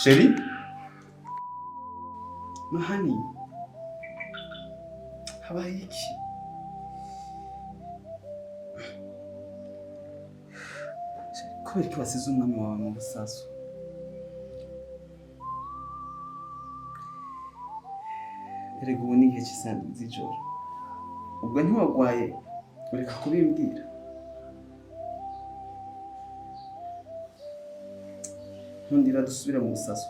Sherry? Mahani? Habaye iki? Kubera ko basize umwami wawe mu busaso? Erega ubu ni igihe cy'isanzwe z'ijoro. Ubwo ntiwagwaye ureka kubimbwira. Nkundira dusubire mu busaso.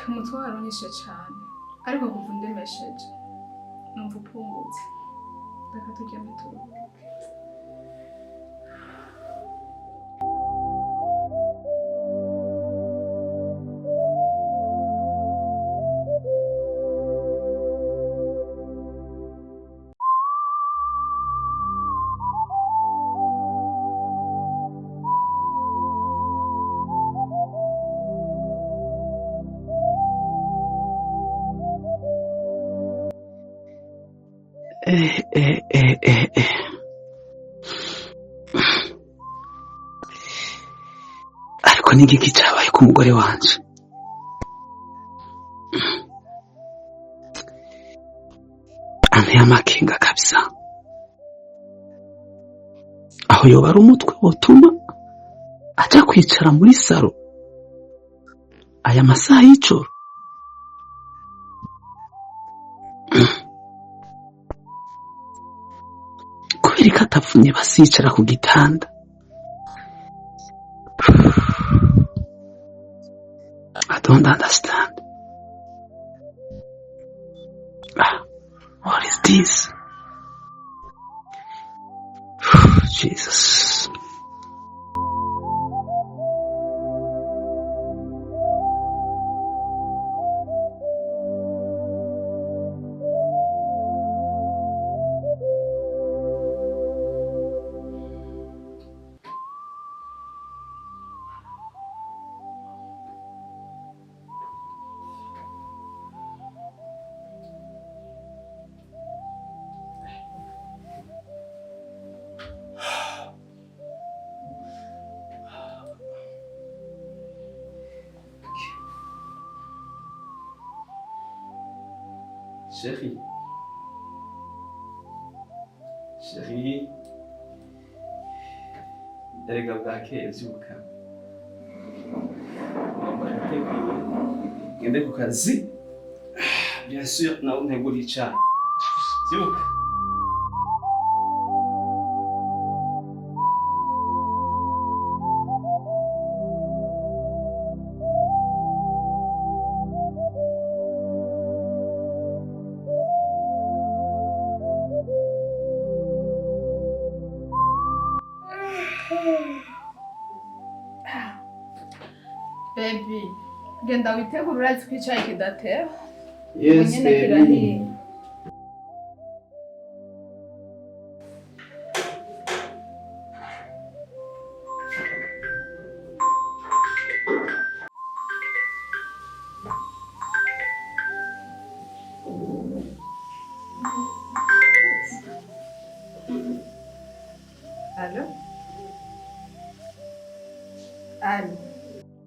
Umutwe waronyeshe cyane ariko kuva ndemesheje numva upungutse reka tujyame turuhuke. ariko n'igiki cyabaye ku mugore wanje? Anteye amakenga kabisa. Aho yoba ari umutwe wotuma aja kwicara muri saro aya masaha y'ijoro? Kubera ko atapfunye basicara ku gitanda? I don't understand. What is this? Jesus. Chérie. Chérie. Erega bwakeye vyuka. Mama yateguye ngende ku kazi. Bien sûr, nawe ntegura icayi. Vyuka. Baby, genda witegura urazi ko icyayi kidatera. Yes, baby. Allo? Allo?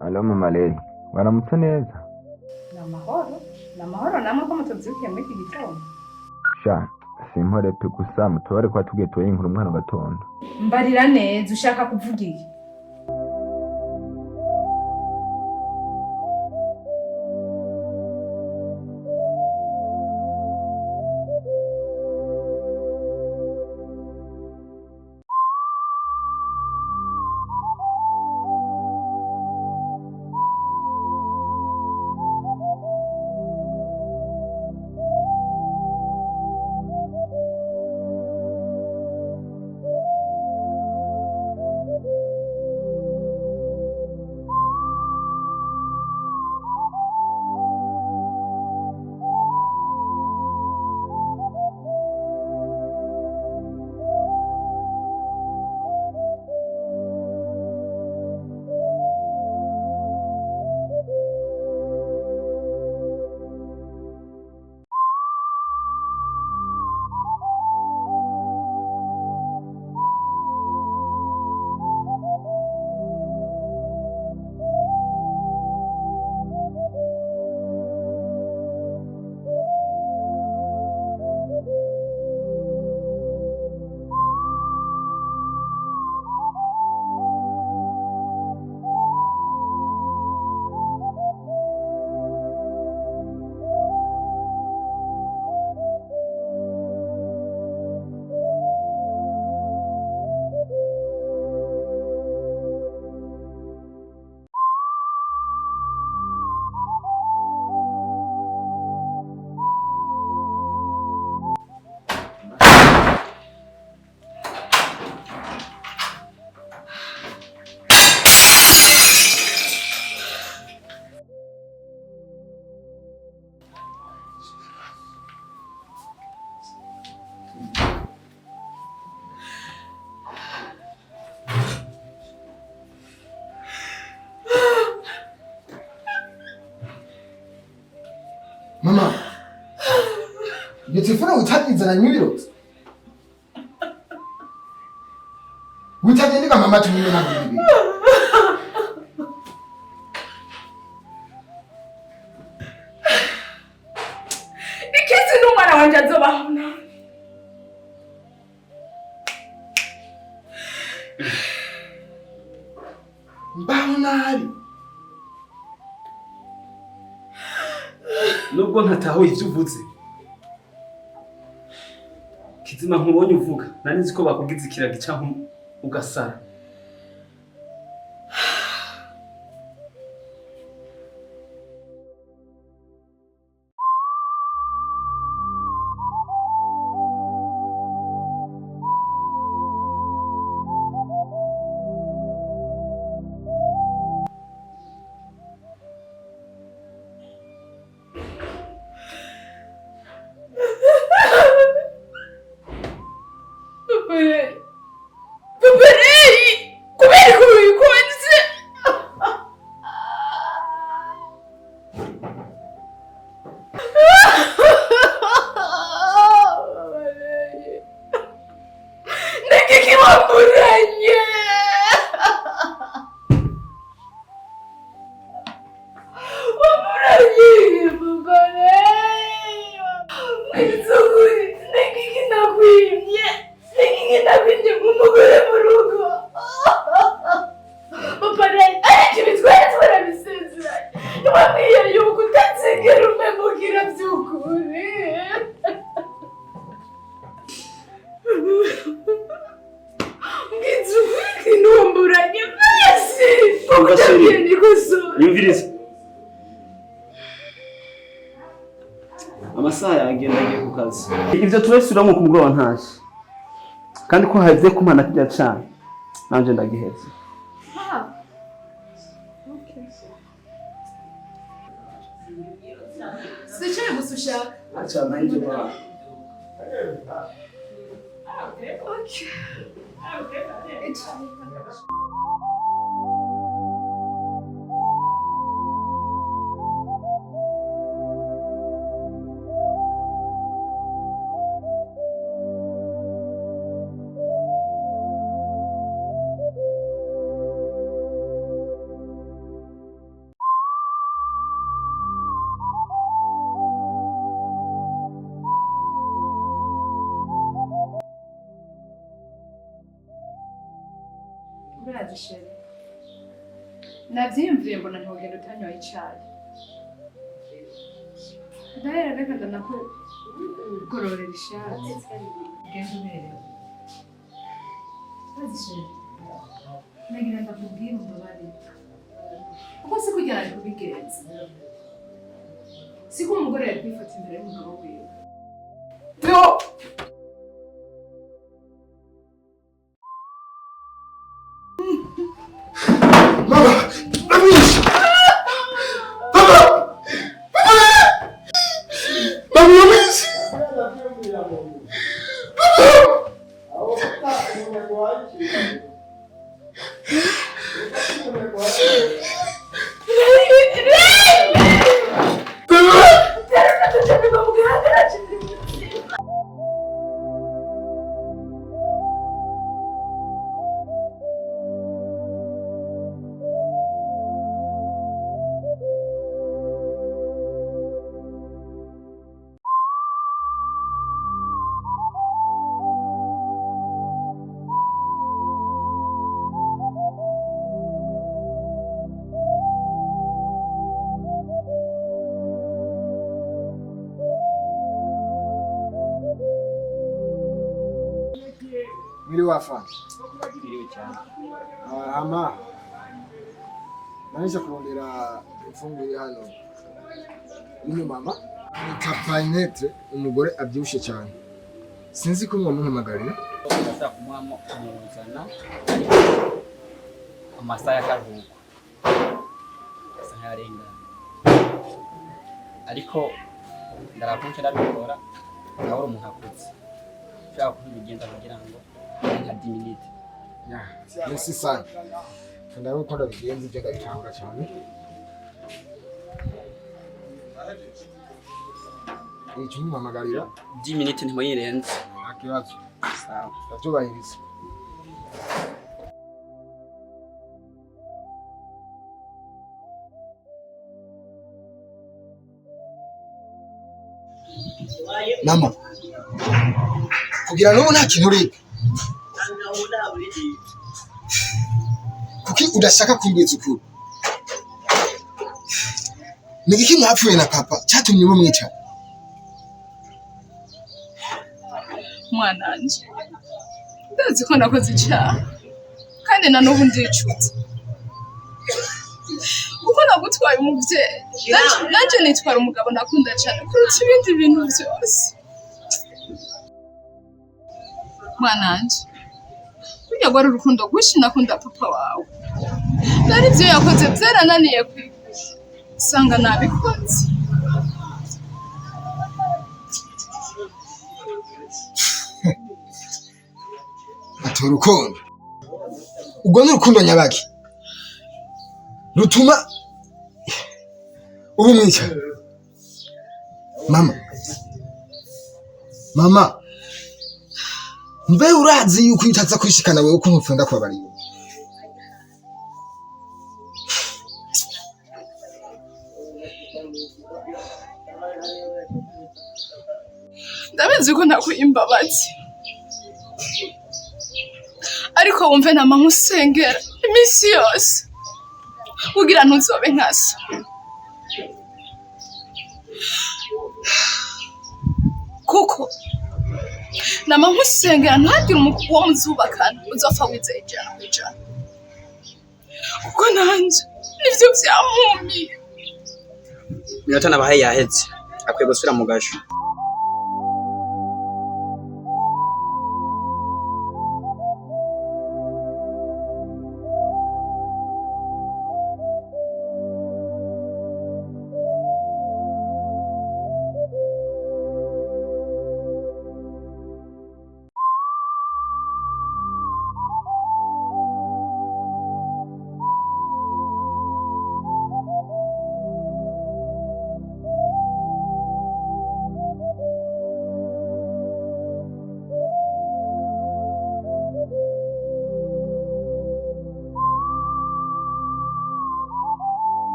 Alo mama Leyi, waramutse neza? Namahoro namwe ko mutubyukiye muri iki gitondo. Sha, simpore pe gusa mutubare kwa tugiye tuye inkuru mwana gatondo. Mbarira neza ushaka kuvuga iki? iyo telefone utagizana n'ibiroti utagenda mama tumwe na bibi ikisi n'umwana wanje azobaho nabi mbaho nabi nubwo ntataho ivyo uvuze Kizima nkubonye uvuga nari nzi ko bakugize ikiragi canke ugasara amasaha yagenda agiye ku kazi ivyo turesubiramo ku mugoroba ntashe kandi ko havye kumana kijya cane nanje ndagiheze sicaye gusa ushaka acha nanje ba okay Bradishere. Navyimvire mbona ntogenda utanyoye icayi. Ndahera reka ndanako gororera ishati. Genda uberewe. Bradishere. Nagira ndakubwira umubare. Uko si kugira ari kubigenza. Siku umugore yari kwifata imbere y'umugabo wiwe. Yo! Mwili wafa. Ama. Nanisha kurondera imfunguro hano. Uyu mama Tapanetre umugore abyibushe cyane. Sinzi ko mwamuhamagarira. Ndashaka kumwamo umuzana. Amasaha y'akaruhuko. Amasaha yarenga. Ariko ndarakunze ndabikora. Naho umuntu akuze. Shaka kubigenda kugira ngo nka 10 minutes. Merci sana. Ndaho ukunda bigenze ibyo ndabitanga cyane. icyo mumpamagarira 10 minutes ntimoyirenze. nta kibazo Sawa. ndabyubahiriza. Mama, kugira n'ubu nta kintu uriga kuki udashaka kumbwiza ukuri? Ni iki mwapfuye na papa cyatumye mumwica? Mwananje, ndazi ko nakoze icyaha kandi na n'ubu ndicuza kuko nagutwaye umubyeyi nanje nitwara umugabo nakunda cyane kuruta ibindi bintu byose. Mwananje, burya rwari urukundo rwinshi nakunda papa wawe, nari ibyo yakoze byarananiye usanga nabikoze. Ati urukundo ubwo ni urukundo nyabaki rutuma ubu mwica? Mama, mbe urazi yuko utaza kwishikana wewe ko nkufunda kwabariwe? Ndabizi ko nakuye imbabazi, ariko wumve nama nkusengera iminsi yose kugira ntuzobe nkasa. Kuko nama nkusengera ntagire umukuru wo muzubakana uzopfa wizeye ijana ku ijana, kuko nanje nivyo vyampumiye. Minota nabahaye yaheze, akwiye gusubira mu gasho.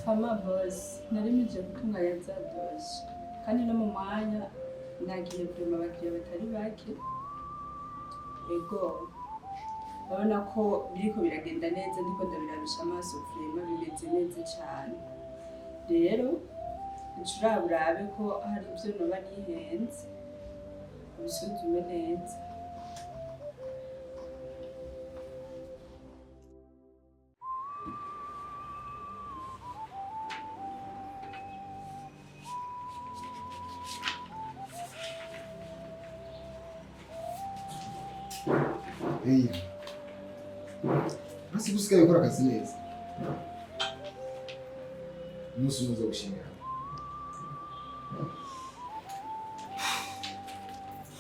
Mama boss, narimije gutunganya za doshi kandi no mu mwanya nagiye kurema abakiriya batari bake. Ego urabona ko biriko biragenda neza, ndiko ndabirabisha amaso frema bimeze neza cyane. Rero ncuraburabe ko hari ibyo noba nihenze ubisuzume neza. Hey, basi gusigaye ukora akazi neza. Umunsi umwe uzagushimira.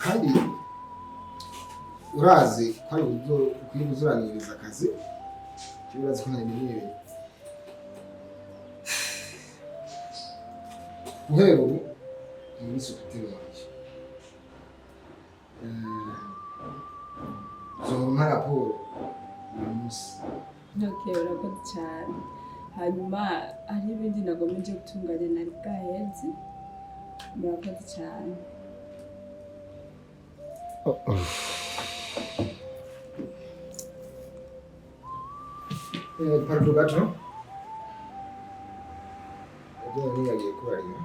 Kandi urazi ko ari uburyo ukwiye kuzuraniriza akazi, urazi ko ntabimenyereye. Guhera ubu muri sekreteri wanjye zoroma raporo uyu munsi. Okay, urakoze cyane. Hanyuma hari ibindi nagomeje gutunganya nari bwaheze. Murakoze cyane. Pardon gato. Ndio niyagiye kubarira.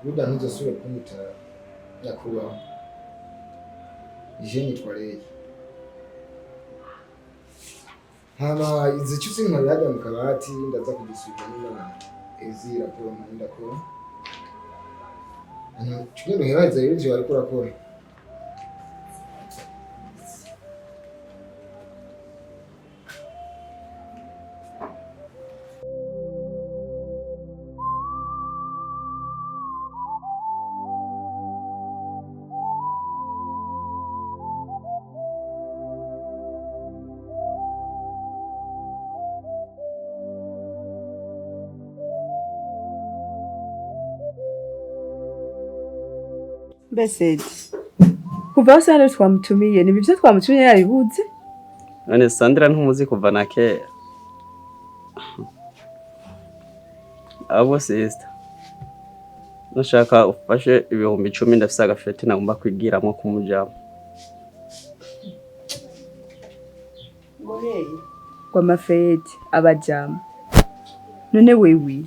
Buda ntuzasubire kumwita nyakubahwa. Jeni twareye. Hama izi cyusi nkabyaga mu kabati ndaza kugisubiza n'imana. izi raporo mpanda ko chugendo heraza ivyo bariko rakora. Mbese kuva aho Sandra twamutumiye ni bivyo twamutumiye yabibuze. None Sandra ntumuzi kuva na kera. Abo sister. Nashaka ufashe ibihumbi 10 ndafise agafete nagomba kwigiramo kumujamo. Kwa mafete abajama. None wewe.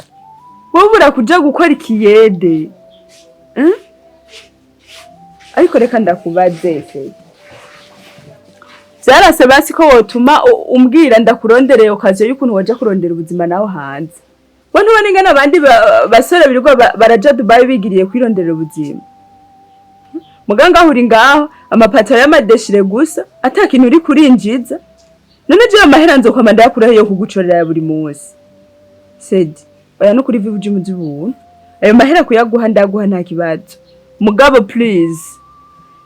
Wowe urakuja gukora ikiyede. Ariko reka ndakubaze fe. Byarase basi ko wotuma umbwira ndakurondereye okaziyo y'ukuntu waje kurondera ubuzima naho hanze. Bo ntubone ngana abandi basore birirwa baraja Dubai bigiriye kwirondera ubuzima. Muganga ahuri ngaho amapataro y'amadeshire gusa atakintu uri kurinjiza. None je amahera nzokoma ndakuraho yo kugucorera ya buri munsi. Sedi, oya no kuri vivu jimu z'ubuntu. Ayo mahera kuyaguha ndaguha nta kibazo. Mugabo please.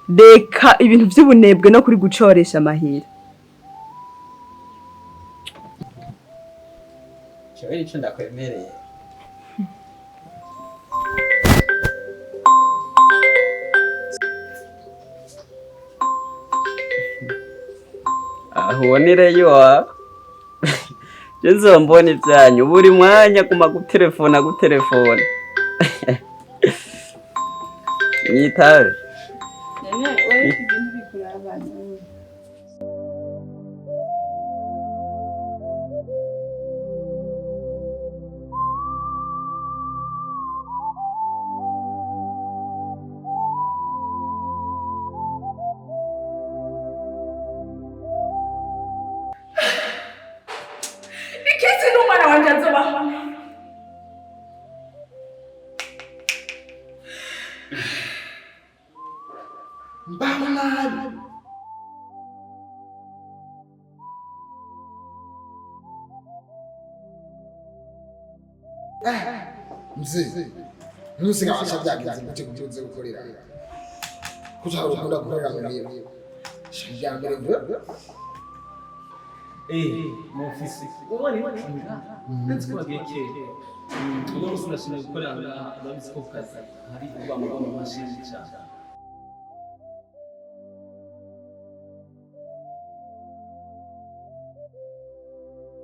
Deka ibintu by'ubunebwe no kuri gucoresha amahera. Cyo icyo ndakwemereye. Ahubonireyo Jezo mbona ibyanyu buri mwanya kuma gutelefona Nyitabe Nene wewe ibintu bikurabana Ikisi n'umwana wanje azobaho. Mbamana. Mzee. Nusinga washabyagize gute kubyuze gukorera. Kuja urukunda gukorera mu bihe. Shambere bwo. Mu ofisi. Umwari w'inga. Ndetse ko bageke. Uno rusura gukorera ababisi ko kazi. Hari kuba mu mashini cyane.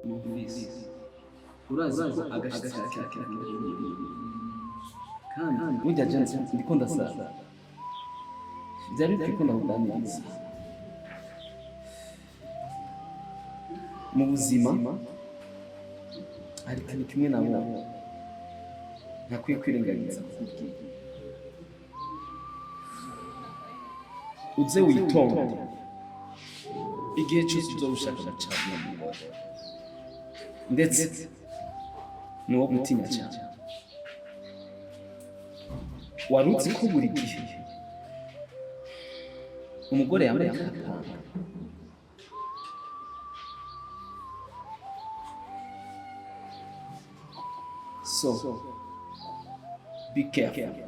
Mufisi uraza agashaka kandi mujya janse ndiko ndasara byari bikunda kuganiriza mu buzima ari kandi kimwe nabo nakwiye kwirengagiza kukubwira uze witonde igihe cyose uzobushaka cyane ndetse nuwo gutinya cyane warutse ko buri gihe umugore yambaye akapanga so be careful.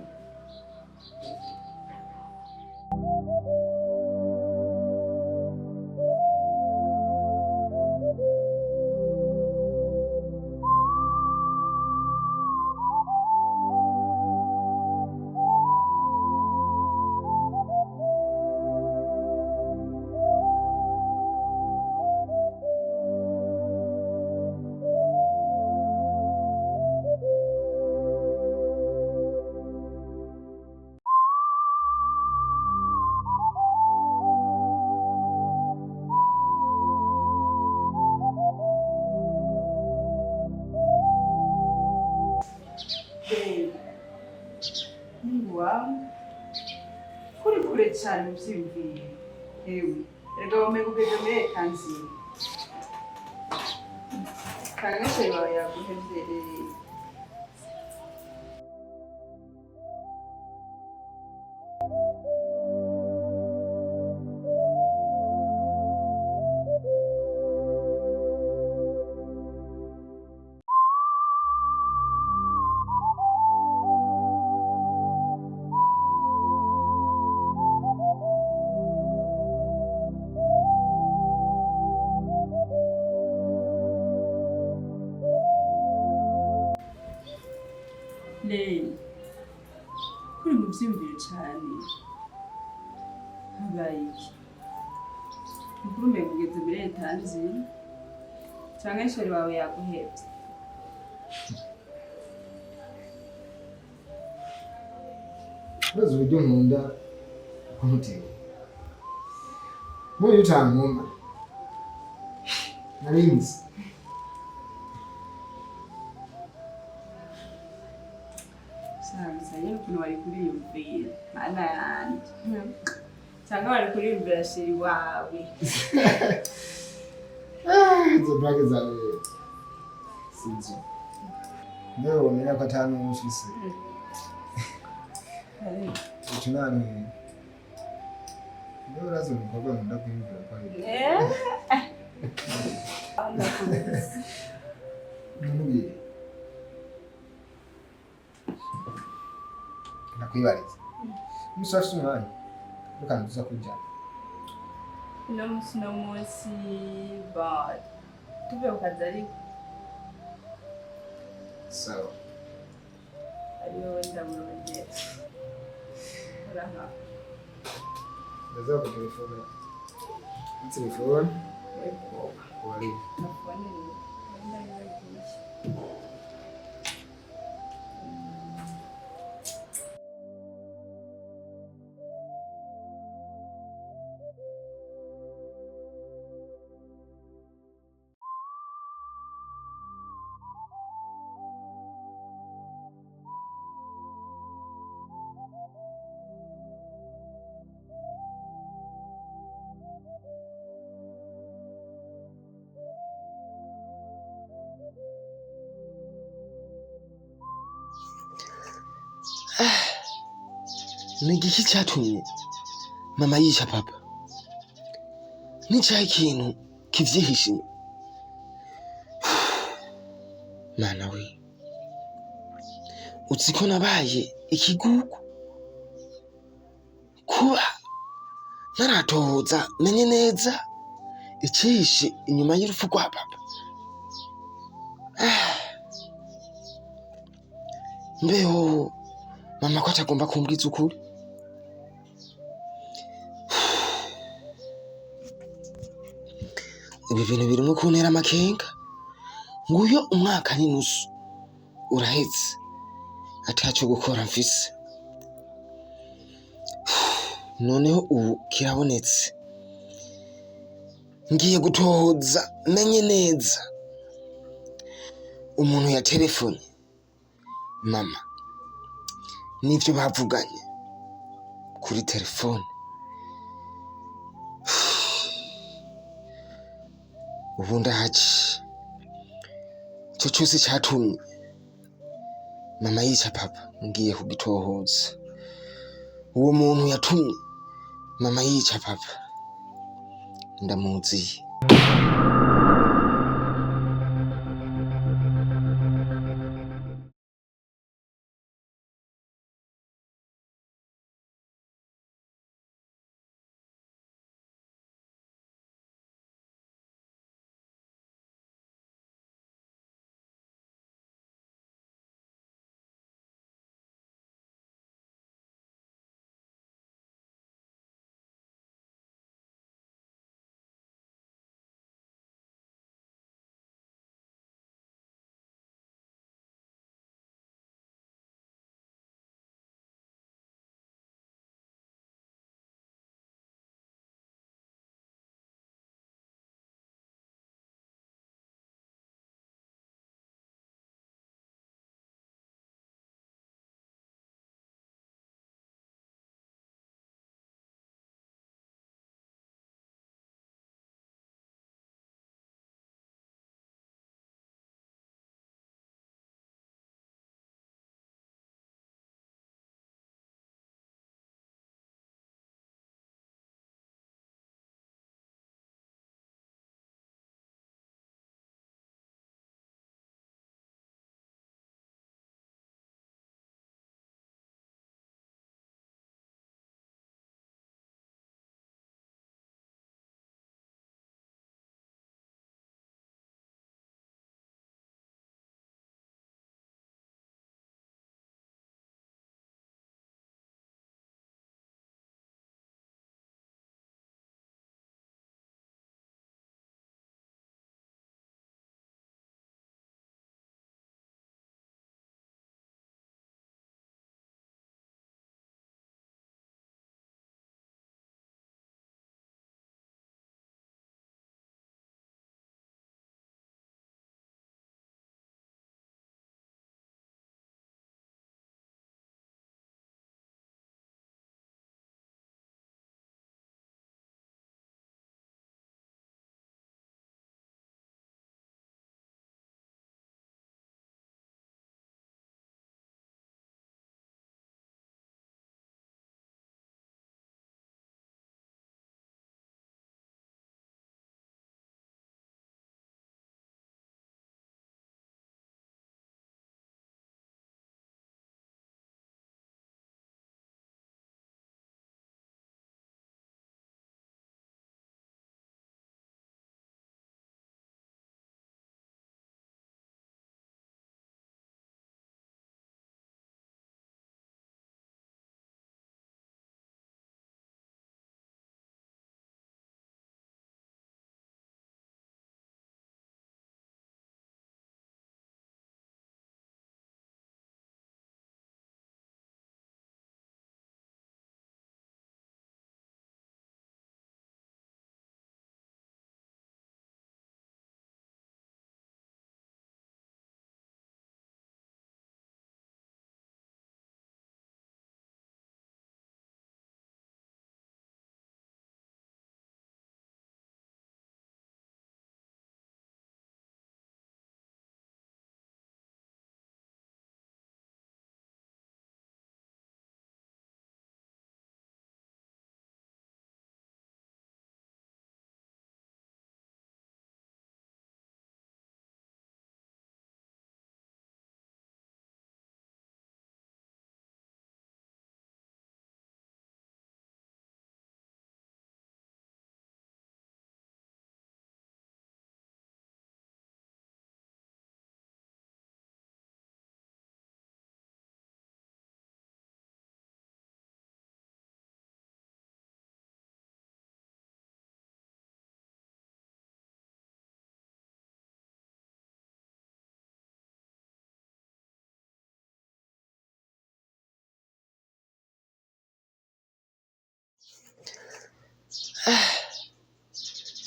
Kuri kure cyane ubyiyumviye. Ewe, erega wamenye ugeze muri ekanzini. Kangashe yawe yaguhevye. ndiyumvira cyane habaye iki mukuru mbere kugeza muri leta nzira cyangwa ishuri wawe yaguhebye urazi uburyo nkunda kumutera muri utankuma narinzi gusa nyine ukuntu wari kuriyumvira mana yanjye cyangwa wari kuriyumvira sheri wawe izo brake zawe sinzi ndewe wamenya ko atanu ufise utunani ndewe urazi umukobwa nkunda kwiyumvira ko ari numubwire nakwibariza umunsi wafise umwanya rukana tuza kujyana no munsi bad tuve ukaza ariko sawa ariyo ndamurongera uraha ndaza ku telefone telefone wari telefone ndayibagisha Ni igiki cyatumye mama yica papa? Ni cyahe kintu kivyihishe inyuma? Mana we, uzi ko nabaye ikigugu? Kuba naratohoza menye neza icihishe inyuma y'urupfu rwa papa. Mbeho mama ko atagomba kumbwiza ukuri? Ibi bintu birimo kuntera amakenga. Nguyo umwaka n'inusu uraheze ataco gukora mfise. Noneho ubu kirabonetse. Ngiye gutohoza menye neza umuntu ya telefone mama n'ivyo bavuganye kuri telefone. Ubu ndahaci ico cose catumye mama yica papa ngiye kugitohoza. Uwo muntu yatumye mama yica papa ndamuziye.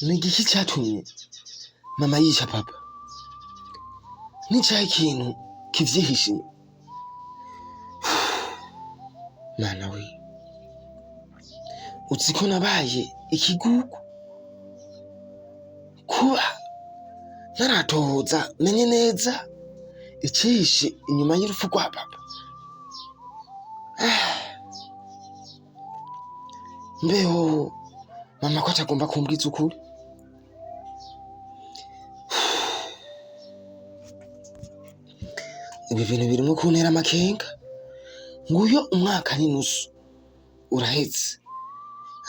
Ni igiki cyatumye mama yica papa? Ni cyahe kintu kivyihishe inyuma? Mana we, uzi ko nabaye ikigugu kuba naratohoza menye neza icihishe inyuma y'urupfu rwa papa. Mbeho mama ko atagomba kumbwiza ukuri? Ibi bintu birimo kuntera amakenga. Nguyo umwaka n'inusu uraheze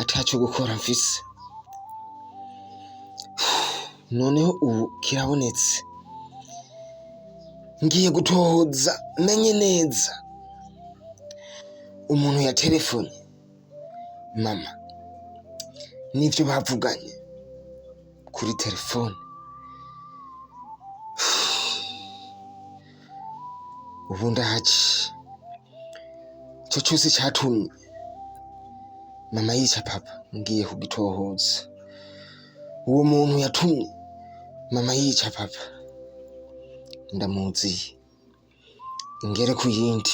ataco gukora mfise, noneho ubu kirabonetse. Ngiye gutohoza menye neza umuntu ya telefone mama n'ivyo bavuganye kuri telefone. Ubu ndahaci ico cose catumye mama yica papa ngiye kugitohoza. Uwo muntu yatumye mama yica papa ndamuzi, ingere ku yindi.